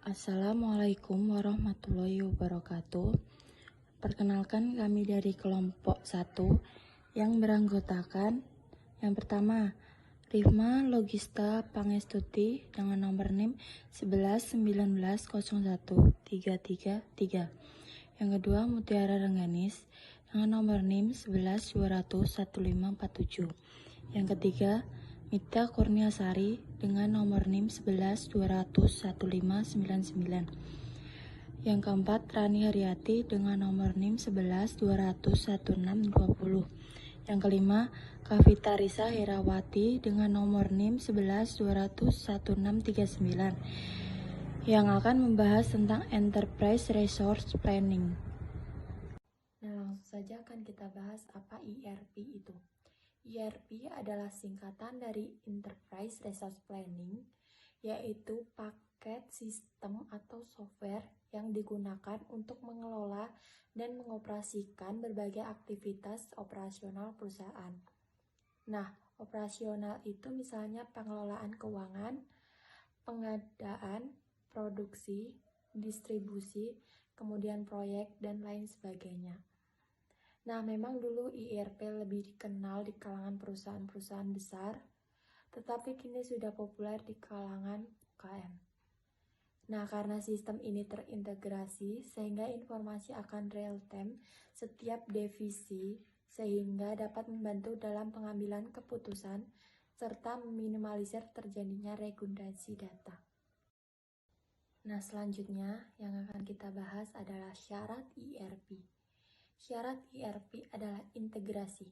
Assalamualaikum warahmatullahi wabarakatuh. Perkenalkan, kami dari kelompok 1 yang beranggotakan yang pertama, Rifma Logista Pangestuti dengan nomor NIM 1119013333. Yang kedua, Mutiara Rengganis dengan nomor NIM 11201547. Yang ketiga, Mita Kurniasari dengan nomor NIM 11201599. Yang keempat, Rani Haryati dengan nomor NIM 11201620. Yang kelima, Kavita Risa Herawati dengan nomor NIM 11201639 yang akan membahas tentang Enterprise Resource Planning. Nah, langsung saja akan kita bahas apa ERP itu. ERP adalah singkatan dari Enterprise Resource Planning, yaitu paket sistem atau software yang digunakan untuk mengelola dan mengoperasikan berbagai aktivitas operasional perusahaan. Nah, operasional itu misalnya pengelolaan keuangan, pengadaan, produksi, distribusi, kemudian proyek, dan lain sebagainya. Nah, memang dulu ERP lebih dikenal di kalangan perusahaan-perusahaan besar, tetapi kini sudah populer di kalangan UKM. Nah, karena sistem ini terintegrasi, sehingga informasi akan real-time setiap divisi, sehingga dapat membantu dalam pengambilan keputusan, serta meminimalisir terjadinya redundansi data. Nah, selanjutnya yang akan kita bahas adalah syarat ERP. Syarat ERP adalah integrasi.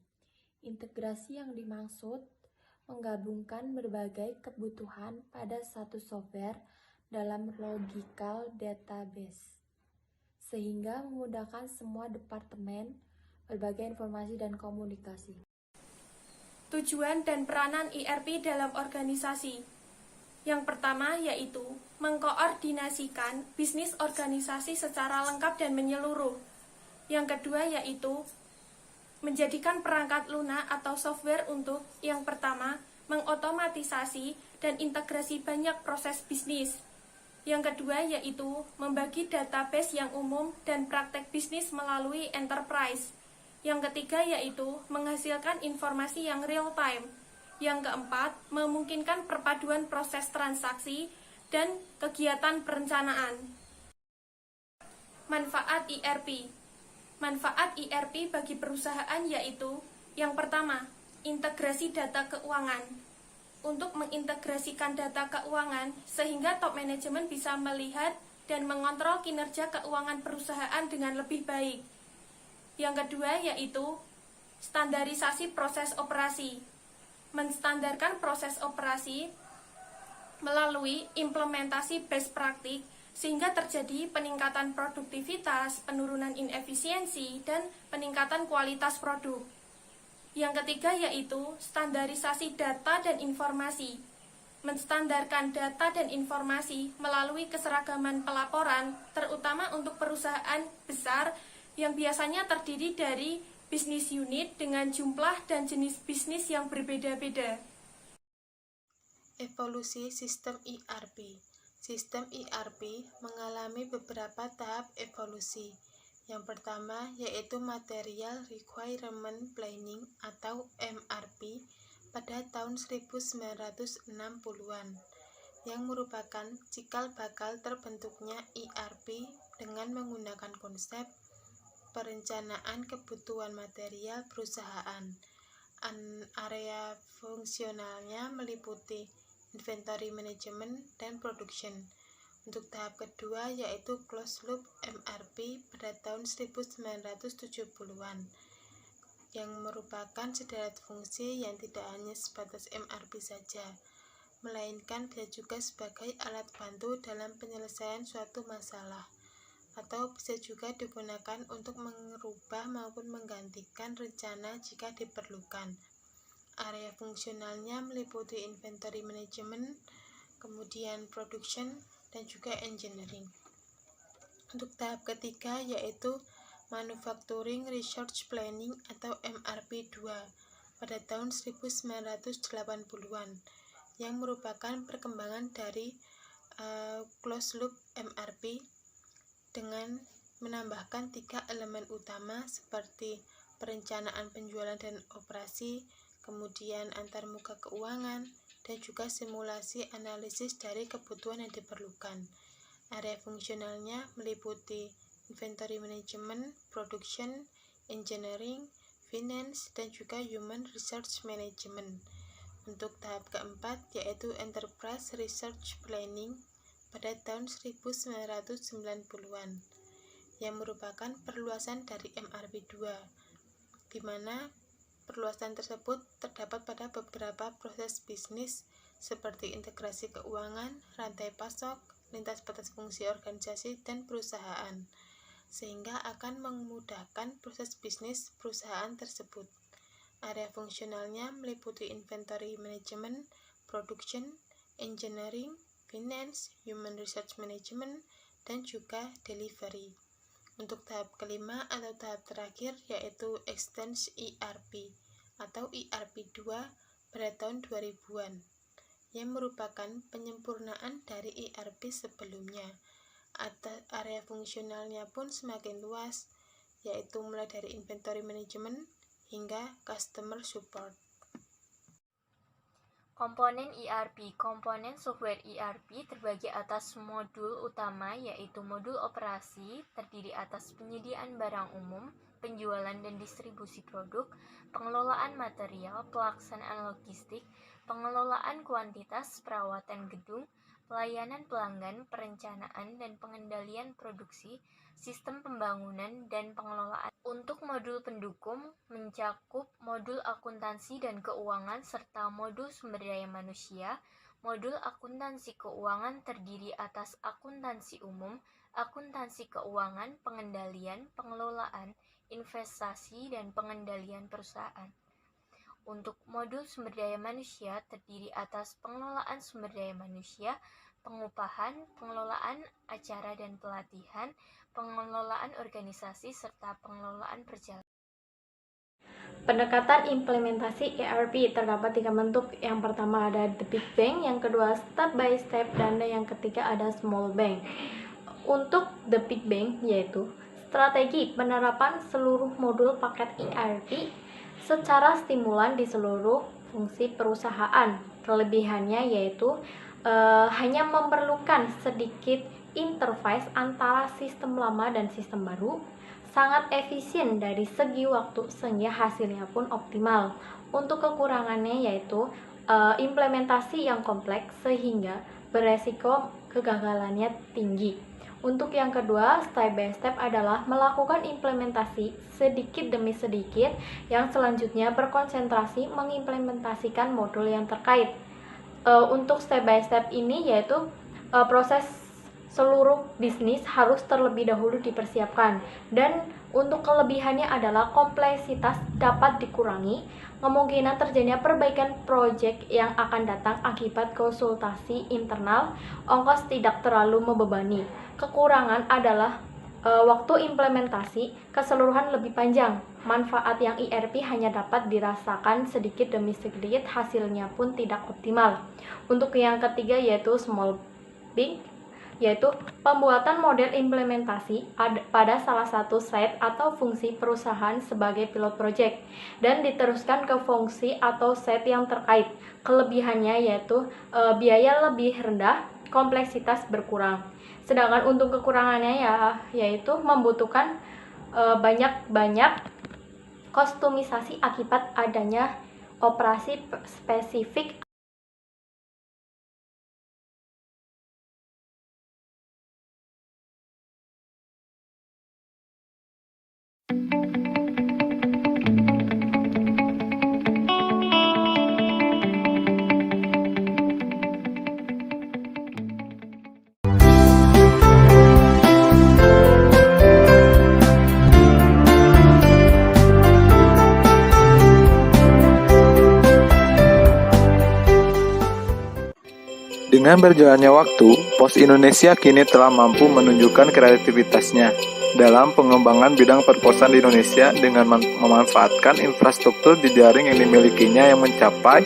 Integrasi yang dimaksud menggabungkan berbagai kebutuhan pada satu software dalam logical database, sehingga memudahkan semua departemen, berbagai informasi dan komunikasi. Tujuan dan peranan ERP dalam organisasi. Yang pertama yaitu mengkoordinasikan bisnis organisasi secara lengkap dan menyeluruh. Yang kedua yaitu menjadikan perangkat lunak atau software untuk yang pertama mengotomatisasi dan integrasi banyak proses bisnis. Yang kedua yaitu membagi database yang umum dan praktek bisnis melalui enterprise. Yang ketiga yaitu menghasilkan informasi yang real time. Yang keempat, memungkinkan perpaduan proses transaksi dan kegiatan perencanaan. Manfaat ERP. Manfaat ERP bagi perusahaan yaitu yang pertama, integrasi data keuangan. Untuk mengintegrasikan data keuangan sehingga top manajemen bisa melihat dan mengontrol kinerja keuangan perusahaan dengan lebih baik. Yang kedua yaitu standarisasi proses operasi. Menstandarkan proses operasi melalui implementasi best practice sehingga terjadi peningkatan produktivitas, penurunan inefisiensi, dan peningkatan kualitas produk. Yang ketiga yaitu standarisasi data dan informasi. Menstandarkan data dan informasi melalui keseragaman pelaporan, terutama untuk perusahaan besar yang biasanya terdiri dari bisnis unit dengan jumlah dan jenis bisnis yang berbeda-beda. Evolusi sistem ERP. Sistem ERP mengalami beberapa tahap evolusi. Yang pertama yaitu Material Requirement Planning atau MRP pada tahun 1960-an, yang merupakan cikal bakal terbentuknya ERP dengan menggunakan konsep perencanaan kebutuhan material perusahaan. Area fungsionalnya meliputi inventory management dan production. Untuk tahap kedua yaitu closed loop MRP pada tahun 1970-an, yang merupakan sederet fungsi yang tidak hanya sebatas MRP saja, melainkan bisa juga sebagai alat bantu dalam penyelesaian suatu masalah, atau bisa juga digunakan untuk merubah maupun menggantikan rencana jika diperlukan. Area fungsionalnya meliputi inventory management, kemudian production, dan juga engineering. Untuk tahap ketiga yaitu Manufacturing Research Planning atau MRP2 pada tahun 1980-an, yang merupakan perkembangan dari closed loop MRP dengan menambahkan 3 elemen utama seperti perencanaan penjualan dan operasi, kemudian antarmuka keuangan, dan juga simulasi analisis dari kebutuhan yang diperlukan. Area fungsionalnya meliputi inventory management, production, engineering, finance, dan juga human resource management. Untuk tahap keempat yaitu enterprise research planning pada tahun 1990-an yang merupakan perluasan dari MRP 2, di mana perluasan tersebut terdapat pada beberapa proses bisnis seperti integrasi keuangan, rantai pasok, lintas batas fungsi organisasi dan perusahaan, sehingga akan memudahkan proses bisnis perusahaan tersebut. Area fungsionalnya meliputi inventory management, production, engineering, finance, human resource management, dan juga delivery. Untuk tahap kelima atau tahap terakhir yaitu Extends ERP atau ERP 2 pada tahun 2000-an yang merupakan penyempurnaan dari ERP sebelumnya. Area fungsionalnya pun semakin luas, yaitu mulai dari inventory management hingga customer support. Komponen ERP. Komponen software ERP terbagi atas modul utama yaitu modul operasi, terdiri atas penyediaan barang umum, penjualan dan distribusi produk, pengelolaan material, pelaksanaan logistik, pengelolaan kuantitas, perawatan gedung, pelayanan pelanggan, perencanaan dan pengendalian produksi, sistem pembangunan dan pengelolaan. Untuk modul pendukung mencakup modul akuntansi dan keuangan serta modul sumber daya manusia. Modul akuntansi keuangan terdiri atas akuntansi umum, akuntansi keuangan, pengendalian, pengelolaan, investasi dan pengendalian perusahaan. Untuk modul sumber daya manusia terdiri atas pengelolaan sumber daya manusia, pengupahan, pengelolaan acara dan pelatihan, pengelolaan organisasi, serta pengelolaan perjalanan. Pendekatan implementasi ERP terdapat 3 bentuk. Yang pertama ada the big bang, yang kedua step by step, dan yang ketiga ada small bang. Untuk the big bang yaitu strategi penerapan seluruh modul paket ERP secara stimulan di seluruh fungsi perusahaan. Kelebihannya yaitu hanya memerlukan sedikit interface antara sistem lama dan sistem baru, sangat efisien dari segi waktu sehingga hasilnya pun optimal. Untuk kekurangannya yaitu implementasi yang kompleks sehingga beresiko kegagalannya tinggi. Untuk yang kedua, step by step adalah melakukan implementasi sedikit demi sedikit, yang selanjutnya berkonsentrasi mengimplementasikan modul yang terkait. Untuk step by step ini yaitu proses seluruh bisnis harus terlebih dahulu dipersiapkan, dan untuk kelebihannya adalah kompleksitas dapat dikurangi, kemungkinan terjadinya perbaikan proyek yang akan datang akibat konsultasi internal, ongkos tidak terlalu membebani. Kekurangan adalah waktu implementasi keseluruhan lebih panjang. Manfaat yang ERP hanya dapat dirasakan sedikit demi sedikit, hasilnya pun tidak optimal. Untuk yang ketiga yaitu small big, yaitu pembuatan model implementasi pada salah satu site atau fungsi perusahaan sebagai pilot project dan diteruskan ke fungsi atau site yang terkait. Kelebihannya yaitu biaya lebih rendah, kompleksitas berkurang. Sedangkan untuk kekurangannya yaitu membutuhkan banyak kostumisasi akibat adanya operasi spesifik. Dengan berjalannya waktu, Pos Indonesia kini telah mampu menunjukkan kreativitasnya dalam pengembangan bidang perposan di Indonesia dengan memanfaatkan infrastruktur jejaring yang dimilikinya yang mencapai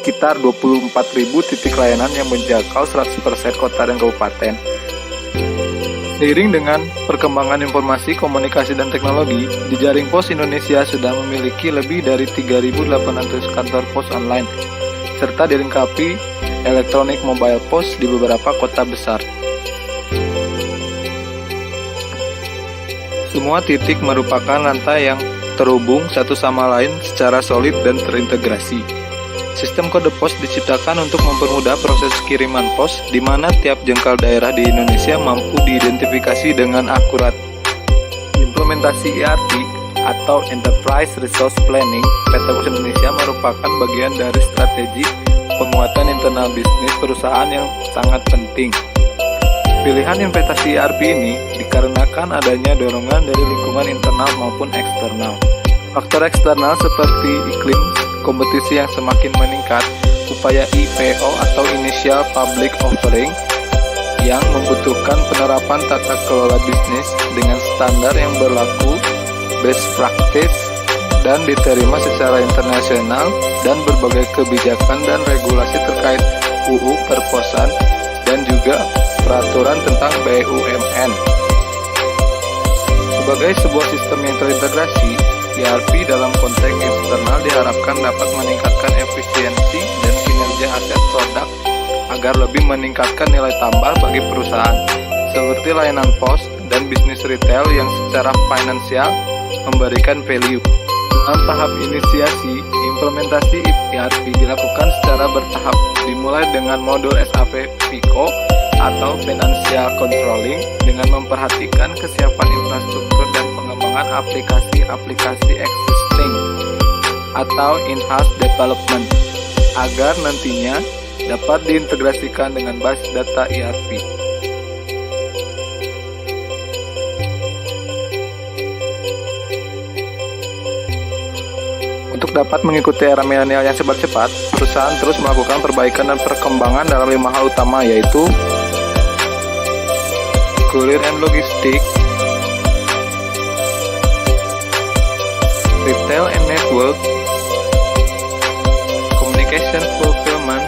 sekitar 24.000 titik layanan yang menjangkau 100% kota dan kabupaten. Seiring dengan perkembangan informasi, komunikasi, dan teknologi, Jejaring Pos Indonesia sudah memiliki lebih dari 3.800 kantor pos online, serta dilengkapi elektronik mobile pos di beberapa kota besar. Semua titik merupakan rantai yang terhubung satu sama lain secara solid dan terintegrasi. Sistem kode pos diciptakan untuk mempermudah proses kiriman pos, di mana tiap jengkal daerah di Indonesia mampu diidentifikasi dengan akurat. Implementasi ERP atau Enterprise Resource Planning PT Pos Indonesia merupakan bagian dari strategi penguatan internal bisnis perusahaan yang sangat penting. Pilihan investasi ERP ini dikarenakan adanya dorongan dari lingkungan internal maupun eksternal. Faktor eksternal seperti iklim kompetisi yang semakin meningkat, upaya IPO atau Initial Public Offering yang membutuhkan penerapan tata kelola bisnis dengan standar yang berlaku, best practice, dan diterima secara internasional, dan berbagai kebijakan dan regulasi terkait UU Perposan dan juga peraturan tentang BUMN. Sebagai sebuah sistem yang terintegrasi, ERP dalam konteks eksternal diharapkan dapat meningkatkan efisiensi dan kinerja aset produk agar lebih meningkatkan nilai tambah bagi perusahaan, seperti layanan pos dan bisnis retail yang secara finansial memberikan value. Dalam tahap inisiasi, implementasi ERP dilakukan secara bertahap, dimulai dengan modul SAP FICO atau Financial Controlling dengan memperhatikan kesiapan infrastruktur dan pengembangan aplikasi-aplikasi existing atau in-house development agar nantinya dapat diintegrasikan dengan base data ERP. Untuk dapat mengikuti era milenial yang cepat-cepat, perusahaan terus melakukan perbaikan dan perkembangan dalam 5 hal utama, yaitu Courier and Logistics, Retail and Network, Communication Fulfillment,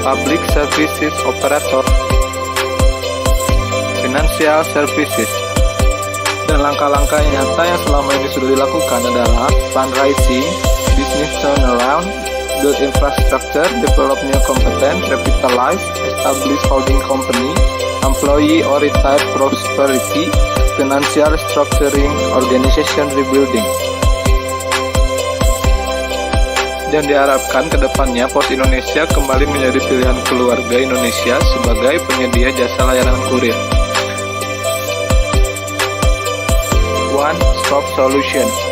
Public Services Operator, Financial Services. Dan langkah-langkah nyata yang selama ini sudah dilakukan adalah fundraising, business turnaround, build infrastructure, develop new competence, revitalize, establish holding company, employee or retired prosperity, financial structuring, organization rebuilding. Dan diharapkan ke depannya Pos Indonesia kembali menjadi pilihan keluarga Indonesia sebagai penyedia jasa layanan kurir. One Stop Solution.